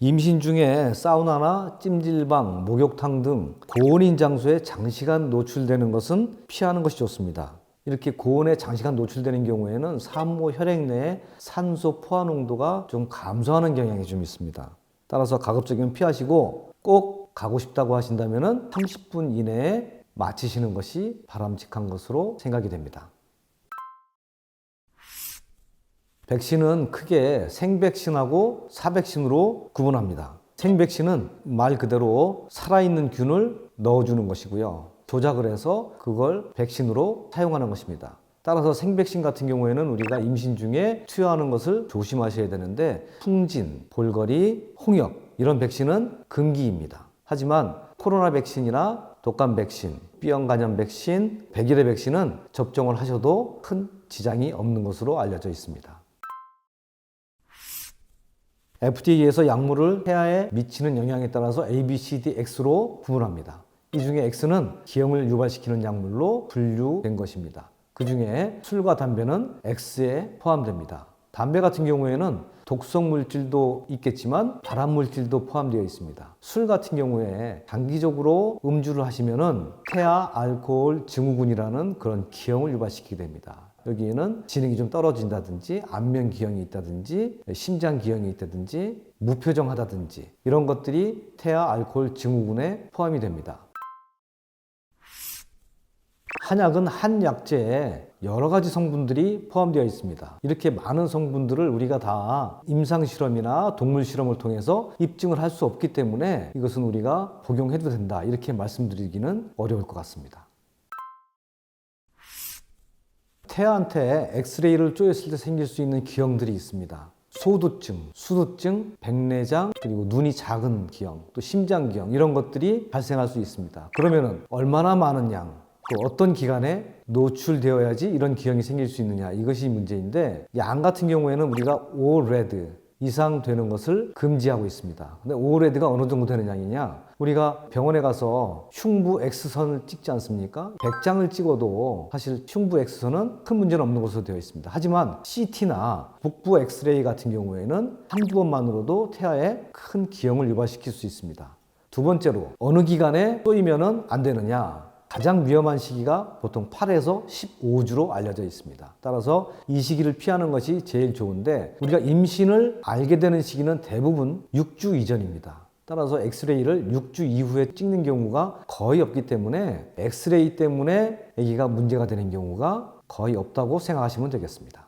임신 중에 사우나나 찜질방, 목욕탕 등 고온인 장소에 장시간 노출되는 것은 피하는 것이 좋습니다. 이렇게 고온에 장시간 노출되는 경우에는 산모 혈액 내에 산소 포화 농도가 좀 감소하는 경향이 좀 있습니다. 따라서 가급적이면 피하시고 꼭 가고 싶다고 하신다면 30분 이내에 마치시는 것이 바람직한 것으로 생각이 됩니다. 백신은 크게 생백신하고 사백신으로 구분합니다. 생백신은 말 그대로 살아있는 균을 넣어주는 것이고요. 조작을 해서 그걸 백신으로 사용하는 것입니다. 따라서 생백신 같은 경우에는 우리가 임신 중에 투여하는 것을 조심하셔야 되는데 풍진, 볼거리, 홍역 이런 백신은 금기입니다. 하지만 코로나 백신이나 독감 백신, B형 간염 백신, 백일의 백신은 접종을 하셔도 큰 지장이 없는 것으로 알려져 있습니다. FDA에서 약물을 태아에 미치는 영향에 따라서 A, B, C, D, X로 구분합니다. 이 중에 X는 기형을 유발시키는 약물로 분류된 것입니다. 그 중에 술과 담배는 X에 포함됩니다. 담배 같은 경우에는 독성 물질도 있겠지만 발암 물질도 포함되어 있습니다. 술 같은 경우에 장기적으로 음주를 하시면은 태아 알코올 증후군이라는 그런 기형을 유발시키게 됩니다. 여기에는 지능이 좀 떨어진다든지 안면 기형이 있다든지 심장 기형이 있다든지 무표정하다든지 이런 것들이 태아 알코올 증후군에 포함이 됩니다. 한약은 한 약재에 여러 가지 성분들이 포함되어 있습니다. 이렇게 많은 성분들을 우리가 다 임상실험이나 동물실험을 통해서 입증을 할 수 없기 때문에 이것은 우리가 복용해도 된다 이렇게 말씀드리기는 어려울 것 같습니다. 태아한테 엑스레이를 쪼였을 때 생길 수 있는 기형들이 있습니다. 소두증, 수두증, 백내장, 그리고 눈이 작은 기형, 또 심장 기형 이런 것들이 발생할 수 있습니다. 그러면은 얼마나 많은 양, 또 어떤 기간에 노출되어야지 이런 기형이 생길 수 있느냐 이것이 문제인데 양 같은 경우에는 우리가 5레드 이상 되는 것을 금지하고 있습니다. 근데 5레드가 어느 정도 되는 양이냐? 우리가 병원에 가서 흉부 X선을 찍지 않습니까? 100장을 찍어도 사실 흉부 X선은 큰 문제는 없는 것으로 되어 있습니다. 하지만 CT나 북부 엑스레이 같은 경우에는 한두 번만으로도 태아에 큰 기형을 유발시킬 수 있습니다. 두 번째로 어느 기간에 쏘이면 안 되느냐? 가장 위험한 시기가 보통 8에서 15주로 알려져 있습니다. 따라서 이 시기를 피하는 것이 제일 좋은데 우리가 임신을 알게 되는 시기는 대부분 6주 이전입니다. 따라서 엑스레이를 6주 이후에 찍는 경우가 거의 없기 때문에 엑스레이 때문에 아기가 문제가 되는 경우가 거의 없다고 생각하시면 되겠습니다.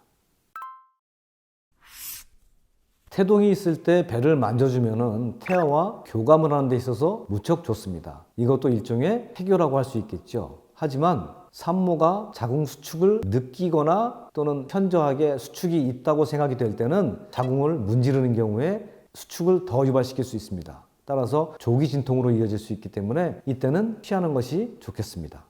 태동이 있을 때 배를 만져주면 태아와 교감을 하는 데 있어서 무척 좋습니다. 이것도 일종의 해교라고 할 수 있겠죠. 하지만 산모가 자궁 수축을 느끼거나 또는 현저하게 수축이 있다고 생각이 될 때는 자궁을 문지르는 경우에 수축을 더 유발시킬 수 있습니다. 따라서 조기 진통으로 이어질 수 있기 때문에 이때는 피하는 것이 좋겠습니다.